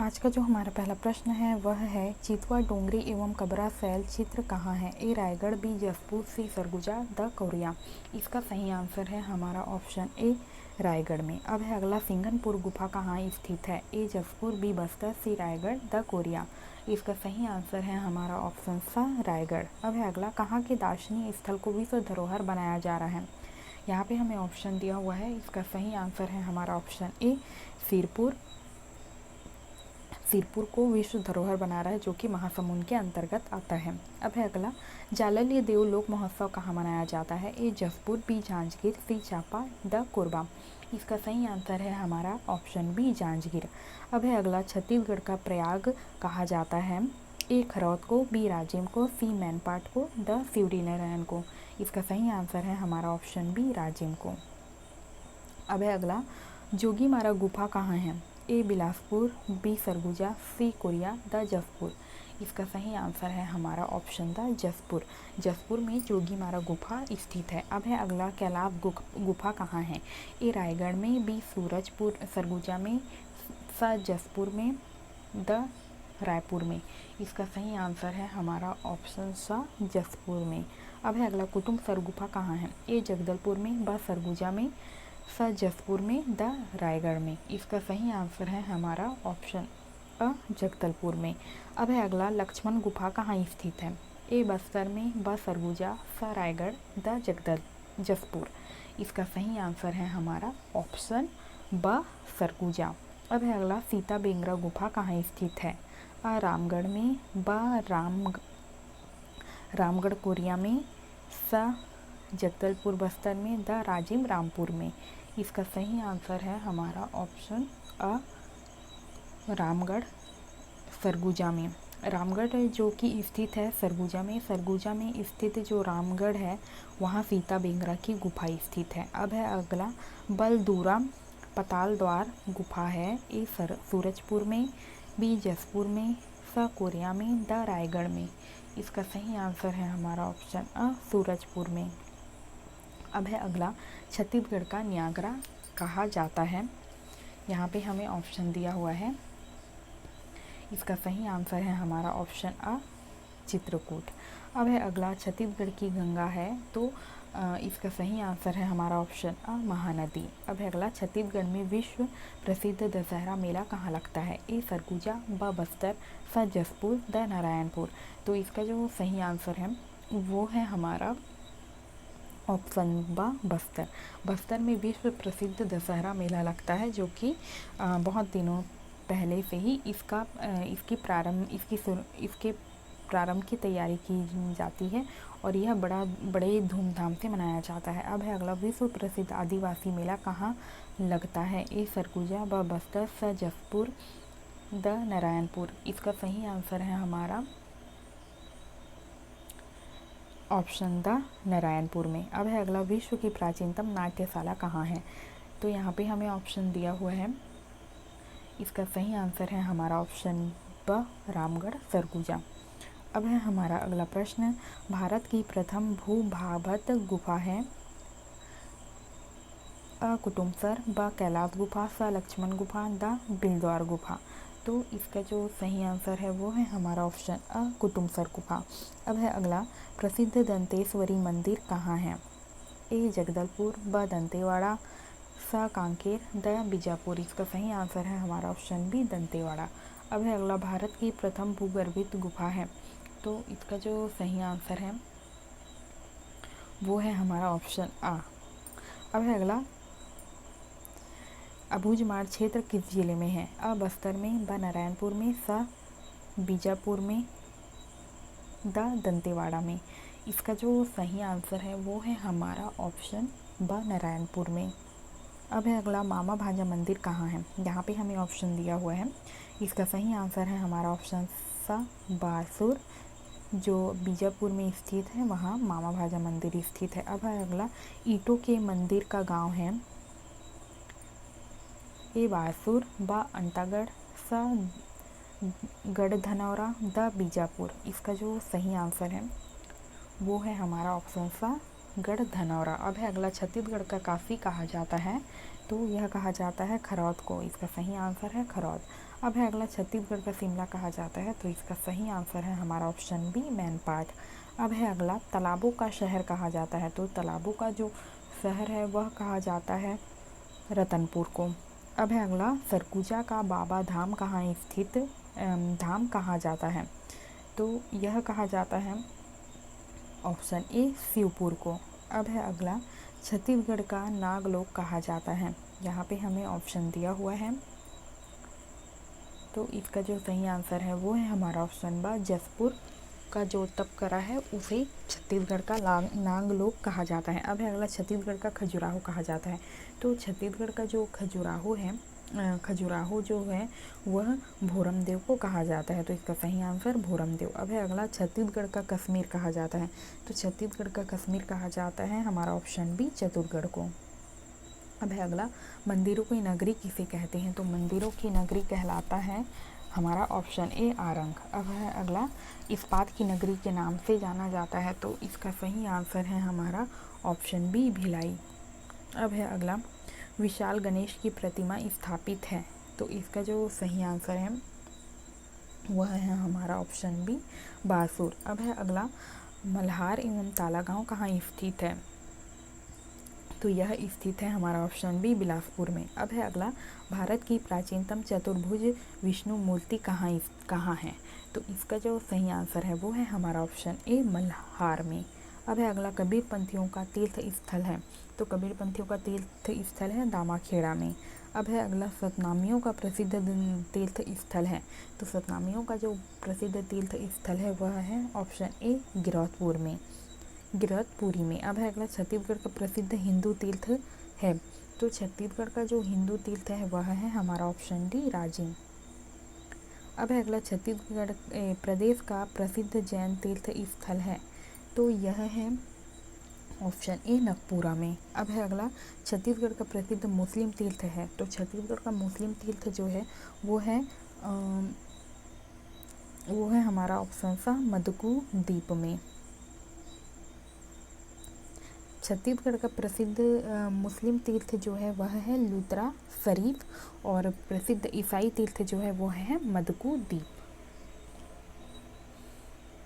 आज का जो हमारा पहला प्रश्न है वह है चितवा डोंगरी एवं कबरा सैल चित्र कहाँ है? A Raigarh, B Jashpur, C Surguja, D Koriya. इसका सही आंसर है हमारा ऑप्शन ए रायगढ़ में। अब है अगला सिंगनपुर गुफा कहाँ स्थित है? A Jashpur, B Bastar, C Raigarh, D Koriya. इसका सही आंसर है हमारा ऑप्शन सा रायगढ़। अब है अगला कहाँ के दार्शनिक स्थल को विश्व धरोहर बनाया जा रहा है? यहाँ पे हमें ऑप्शन दिया हुआ है। इसका सही आंसर है हमारा ऑप्शन ए सिरपुर। सिरपुर को विश्व धरोहर बना रहा है जो कि महासमुंद के अंतर्गत आता है। अब है अगला जाललिया देवलोक महोत्सव कहाँ मनाया जाता है? A Jashpur, B Janjgir, C Champa, D Korba. इसका सही आंसर है हमारा ऑप्शन बी जांजगीर। अब है अगला छत्तीसगढ़ का प्रयाग कहा जाता है? ए खरौद को, बी राजिम को, सी मैनपाट को, द शिवरीनारायण को। इसका सही आंसर है हमारा ऑप्शन बी राजिम को। अब है अगला जोगीमारा गुफा कहाँ है? A Bilaspur, B Surguja, C Koriya, D Jashpur. इसका सही आंसर है हमारा ऑप्शन द जसपुर। जसपुर में जोगीमारा गुफा स्थित है। अब है अगला कैलाश गुफा कहाँ है? ए रायगढ़ में, बी सूरजपुर सरगुजा में, स जसपुर में, द रायपुर में। इसका सही आंसर है हमारा ऑप्शन सा जसपुर में। अब है अगला कुटुम्बसर गुफा कहाँ है? ए जगदलपुर में, ब सरगुजा में, स जसपुर में, द रायगढ़ में। इसका सही आंसर है हमारा ऑप्शन अ जगदलपुर में। अब है अगला लक्ष्मण गुफा कहाँ स्थित है? ए बस्तर में, ब सरगुजा, स रायगढ़, द जसपुर। इसका सही आंसर है हमारा ऑप्शन ब सरगुजा। अब है अगला सीता बेंगरा गुफा कहाँ स्थित है? अ रामगढ़ में, ब रामगढ़ कोरिया में, स जगदलपुर बस्तर में, द राजिम रामपुर में। इसका सही आंसर है हमारा ऑप्शन अ रामगढ़ सरगुजा में। रामगढ़ जो कि स्थित है सरगुजा में, सरगुजा में स्थित जो रामगढ़ है वहाँ सीता बेंगरा की गुफा स्थित है। अब है अगला बलदूरा पताल द्वार गुफा है। ए सूरजपुर में, बी जसपुर में, स कोरिया में, द रायगढ़ में। इसका सही आंसर है हमारा ऑप्शन अ सूरजपुर में। अब है अगला छत्तीसगढ़ का न्यागरा कहा जाता है? यहाँ पे हमें ऑप्शन दिया हुआ है। इसका सही आंसर है हमारा ऑप्शन अ चित्रकूट। अब है अगला छत्तीसगढ़ की गंगा है, तो इसका सही आंसर है हमारा ऑप्शन अ महानदी। अब है अगला छत्तीसगढ़ में विश्व प्रसिद्ध दशहरा मेला कहाँ लगता है? ए सरगुजा, ब बस्तर, स जसपुर, द नारायणपुर। तो इसका जो सही आंसर है वो है हमारा ऑप्शन ब बस्तर। बस्तर में विश्व प्रसिद्ध दशहरा मेला लगता है जो कि बहुत दिनों पहले से ही इसके प्रारंभ की तैयारी की जाती है और यह बड़े धूमधाम से मनाया जाता है। अब है अगला विश्व प्रसिद्ध आदिवासी मेला कहाँ लगता है? ए सरगुजा, ब बस्तर, स जसपुर, द नारायणपुर। इसका सही आंसर है हमारा ऑप्शन द नारायणपुर में। अब है अगला विश्व की प्राचीनतम नाट्यशाला कहाँ है? तो यहाँ पे हमें ऑप्शन दिया हुआ है। इसका सही आंसर है हमारा ऑप्शन ब रामगढ़ सरगुजा। अब है हमारा अगला प्रश्न भारत की प्रथम भूभागवत गुफा है? अ कुटुम्बसर, ब कैलाश गुफा, स लक्ष्मण गुफा, द बिलद्वार गुफा। तो इसका जो सही आंसर है वो है हमारा ऑप्शन अ कुटुम्बसर गुफा। अब है अगला प्रसिद्ध दंतेश्वरी मंदिर कहाँ है? ए जगदलपुर, ब दंतेवाड़ा, स कांकेर, द बीजापुर। इसका सही आंसर है हमारा ऑप्शन बी दंतेवाड़ा। अब है अगला भारत की प्रथम भूगर्भित गुफा है? तो इसका जो सही आंसर है वो है हमारा ऑप्शन आ। अब है अगला अबूझमाड़ क्षेत्र किस जिले में है? अ बस्तर में, ब नारायणपुर में, स बीजापुर में, द दंतेवाड़ा में। इसका जो सही आंसर है वो है हमारा ऑप्शन ब नारायणपुर में। अब है अगला मामा भांजा मंदिर कहाँ है? यहाँ पे हमें ऑप्शन दिया हुआ है। इसका सही आंसर है हमारा ऑप्शन सा बारसूर, जो बीजापुर में स्थित है, वहाँ मामा भांजा मंदिर स्थित है। अब है अगला ईंटों के मंदिर का गांव है? ए बारसूर, ब अंतागढ़, स गढ़धनौरा, द बीजापुर। इसका जो सही आंसर है वो है हमारा ऑप्शन सा छत्तीसगढ़ धनौरा। अब है अगला, छत्तीसगढ़ का काफ़ी कहा जाता है, तो यह कहा जाता है खरौद को। इसका सही आंसर है खरौद। अब है अगला, छत्तीसगढ़ का शिमला कहा जाता है, तो इसका सही आंसर है हमारा ऑप्शन बी मैनपाट। अब है अगला, तालाबों का शहर कहा जाता है, तो तालाबों का जो शहर है वह कहा जाता है रतनपुर को। अब है अगला, सरगुजा का बाबा धाम कहाँ स्थित धाम कहा जाता है, तो यह कहा जाता है ऑप्शन ए शिवपुर को। अब है अगला, छत्तीसगढ़ का नागलोक कहा जाता है, यहाँ पे हमें ऑप्शन दिया हुआ है, तो इसका जो सही आंसर है वो है हमारा ऑप्शन बा, जसपुर का जो तपकरा है उसे छत्तीसगढ़ का नागलोक कहा जाता है। अब है अगला, छत्तीसगढ़ का खजुराहो कहा जाता है, तो छत्तीसगढ़ का जो खजुराहो है, खजुराहो जो है वह भोरमदेव को कहा जाता है, तो इसका सही आंसर भोरमदेव। अब है अगला, छत्तीसगढ़ का कश्मीर कहा जाता है, तो छत्तीसगढ़ का कश्मीर कहा जाता है हमारा ऑप्शन बी चतुरगढ़ को। अब है अगला, मंदिरों की नगरी किसे कहते हैं, तो मंदिरों की नगरी कहलाता है हमारा ऑप्शन ए आरंग। अब है अगला, इस्पात की नगरी के नाम से जाना जाता है, तो इसका सही आंसर है हमारा ऑप्शन बी भिलाई। अब है अगला, विशाल गणेश की प्रतिमा स्थापित है, तो इसका जो सही आंसर है वह है हमारा ऑप्शन बी बारसूर। अब है अगला, मल्हार एवं तालागांव कहाँ स्थित है, तो यह स्थित है हमारा ऑप्शन बी बिलासपुर में। अब है अगला, भारत की प्राचीनतम चतुर्भुज विष्णु मूर्ति कहाँ है, तो इसका जो सही आंसर है वो है हमारा ऑप्शन ए मल्हार में। अब है अगला, कबीर पंथियों का तीर्थ स्थल है, तो कबीर पंथियों का तीर्थ स्थल है दामाखेड़ा में। अब है अगला, सतनामियों का प्रसिद्ध तीर्थ स्थल है, तो सतनामियों का जो प्रसिद्ध तीर्थ स्थल है वह है ऑप्शन ए गिरौदपुर में, गिरौदपुरी में। अब है अगला, छत्तीसगढ़ का प्रसिद्ध हिंदू तीर्थ है, तो छत्तीसगढ़ का जो हिंदू तीर्थ है वह है हमारा ऑप्शन डी राजिम। अब है अगला, छत्तीसगढ़ प्रदेश का प्रसिद्ध जैन तीर्थ स्थल है, तो यह है ऑप्शन ए नगपुरा में। अब है अगला, छत्तीसगढ़ का प्रसिद्ध मुस्लिम तीर्थ है, तो छत्तीसगढ़ का मुस्लिम तीर्थ जो है वो है हमारा ऑप्शन सा मदकू द्वीप में। छत्तीसगढ़ का प्रसिद्ध मुस्लिम तीर्थ जो है वह है लुत्रा शरीफ, और प्रसिद्ध ईसाई तीर्थ जो है वो है मदकू द्वीप।